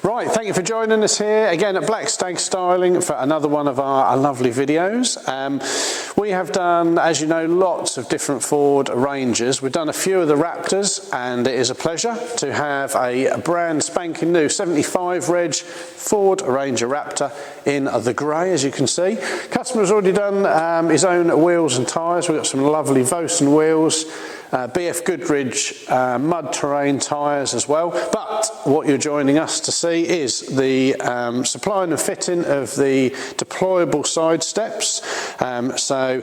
Right, thank you for joining us here again at Black Stag Styling for another one of our lovely videos. We have done, as you know, lots of different Ford Rangers. We've done a few of the Raptors, and it is a pleasure to have a brand spanking new 75 reg Ford Ranger Raptor in the grey, as you can see. Customer's already done his own wheels and tyres. We've got some lovely Vosen wheels, BF Goodrich mud terrain tyres as well. But what you're joining us to see is the supplying and fitting of the deployable side steps. So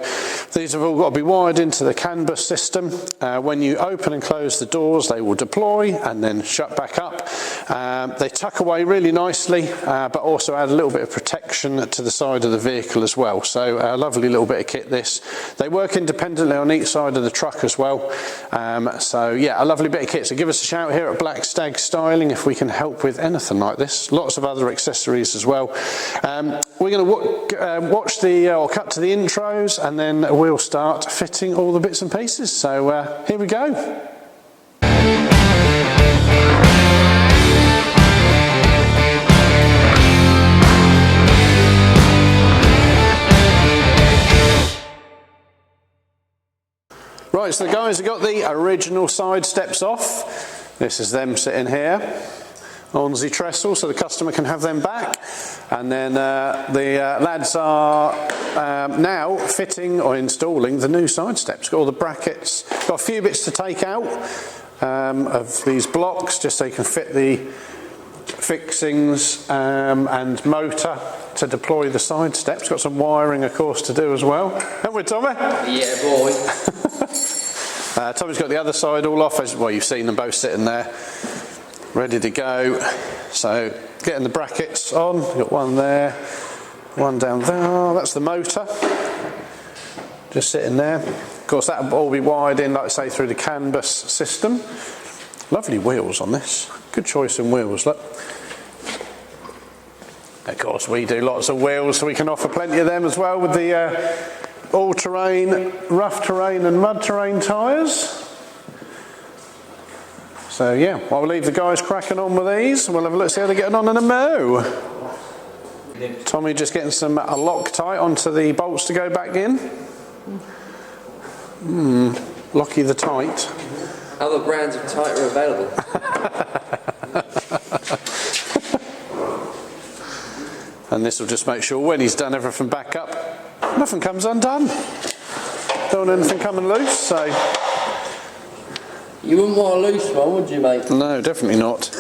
these have all got to be wired into the CAN bus system. When you open and close the doors, they will deploy and then shut back up. They tuck away really nicely, but also add a little bit of protection to the side of the vehicle as well. So a lovely little bit of kit this. They work independently on each side of the truck as well. So yeah, a lovely bit of kit. So give us a shout here at Black Stag Styling if we can help with anything like this. Lots of other accessories as well. We're going to watch or cut to the intros, and then we'll start fitting all the bits and pieces. So here we go. Right, so the guys have got the original side steps off. This is them sitting here on the trestle, so the customer can have them back. And then the lads are now fitting or installing the new side steps. Got all the brackets, got a few bits to take out of these blocks, just so you can fit the fixings and motor to deploy the side steps. Got some wiring, of course, to do as well. Haven't we, Tommy? Yeah, boy. Tommy's got the other side all off. Well, you've seen them both sitting there, ready to go. So getting the brackets on. Got one there, one down there. Oh, that's the motor. Just sitting there. Of course, that'll all be wired in, like I say, through the CAN bus system. Lovely wheels on this. Good choice in wheels, look. Of course, we do lots of wheels, so we can offer plenty of them as well with the all-terrain, rough terrain and mud terrain tyres. So yeah, well, we'll leave the guys cracking on with these. We'll have a look, see how they're getting on in a mo. Tommy just getting some Loctite onto the bolts to go back in. Locky the tight. Other brands of tight are available. And this will just make sure when he's done everything back up, nothing comes undone. Don't want anything coming loose, so. You wouldn't want a loose one, would you, mate? No, definitely not.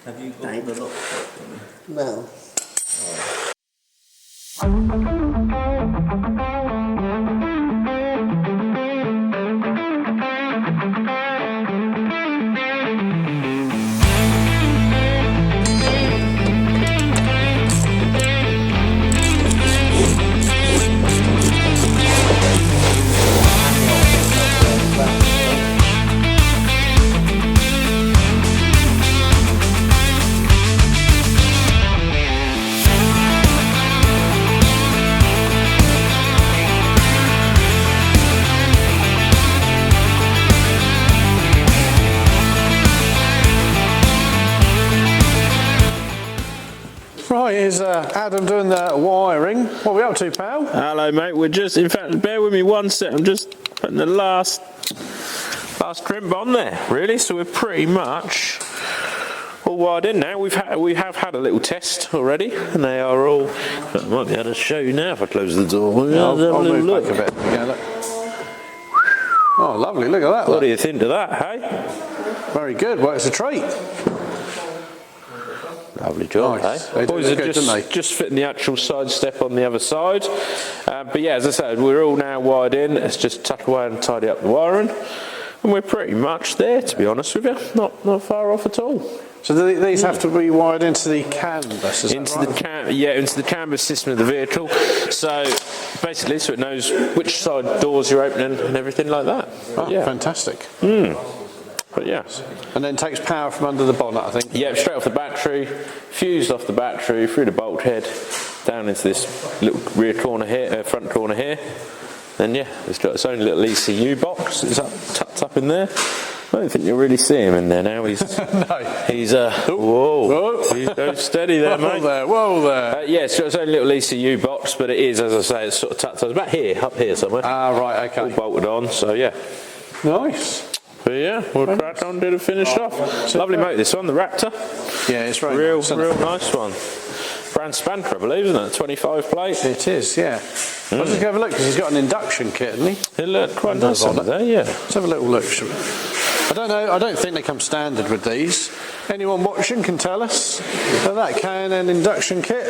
Have you got the lock? No. Right, here's Adam doing the wiring. What are we up to, pal? Hello, mate. We're just, in fact, bear with me one sec. I'm just putting the last crimp on there, really. So we're pretty much all wired in now. We have had a little test already, and they are all. I might be able to show you now if I close the door. I'll move look. Back a bit. Yeah, look. Oh, lovely! Look at that. What do you think of that, hey? Very good. Well, it's a treat. Lovely job, nice. eh? Boys are just fitting the actual side step on the other side. But yeah, as I said, we're all now wired in. Let's just tuck away and tidy up the wiring. And we're pretty much there, to be honest with you. Not far off at all. So these have to be wired into the canvas, is into that right? into the canvas system of the vehicle. So basically, so it knows which side doors you're opening and everything like that. Oh, Yeah, fantastic. but yeah. And then takes power from under the bonnet, I think. Yeah, straight off the battery, fused off the battery, through the bolt head, down into this little rear corner here, front corner here. Then yeah, it's got its own little ECU box. It's tucked up in there. I don't think you'll really see him in there now. He's No. he's whoa. He's go steady there, mate. Whoa there. Yeah, it's got its own little ECU box, but it is, as I say, it's sort of tucked up. It's about here, up here somewhere. Ah, right, okay. All bolted on. So yeah. Nice. But yeah, we'll crack on, do the finish off. Lovely motor, this one, the Raptor. Yeah, it's very Real nice, isn't it? nice one. Brand spanker, I believe, isn't it? 25 plate. It is, yeah. I'll just have a look because he's got an induction kit, hasn't he? It looked quite nice on there, yeah. Let's have a little look. Shall we? I don't know. I don't think they come standard with these. Anyone watching can tell us about that K&N induction kit.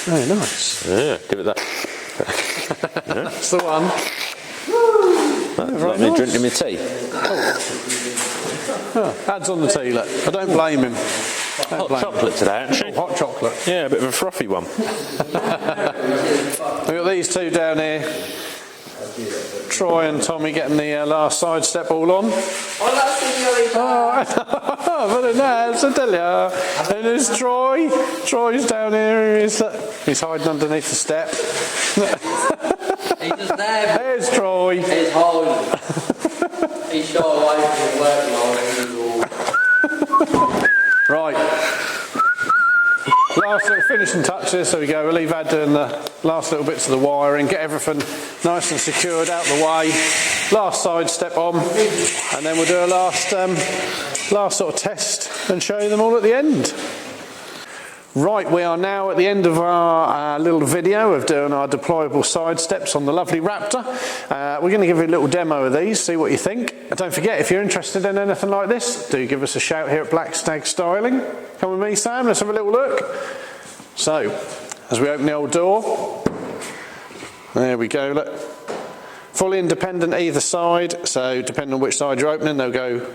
Very nice. Yeah, give it that. That's the one. That's very like me nice. drinking my tea. Oh, adds on the tea, look. I don't blame him. Don't Hot blame chocolate today, actually. him. Hot chocolate. Yeah, a bit of a frothy one. We've got these two down here. Troy and Tommy getting the last side step all on. Oh, very nice, I tell ya. And there's Troy. Troy's down here. He's hiding underneath the step. He's just there. There's Troy. He's home. He's shot away from his work mode. Right. Last little finishing touches. There we go. We'll leave Ad doing the last little bits of the wiring, get everything nice and secured out the way. Last side step on, and then we'll do a last sort of test and show you them all at the end. Right, we are now at the end of our little video of doing our deployable side steps on the lovely Raptor. We're going to give you a little demo of these, see what you think. And don't forget, if you're interested in anything like this, do give us a shout here at Black Stag Styling. Come with me, Sam, let's have a little look. So, as we open the old door, there we go, look. Fully independent either side, so depending on which side you're opening, they'll go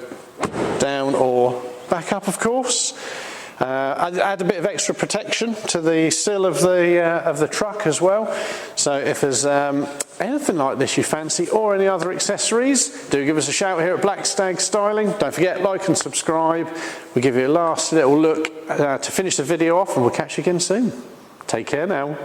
down or back up, of course. Add a bit of extra protection to the sill of the truck as well. So if there's anything like this you fancy or any other accessories, do give us a shout here at Black Stag Styling. Don't forget, like and subscribe. We'll give you a last little look to finish the video off, and we'll catch you again soon. Take care now.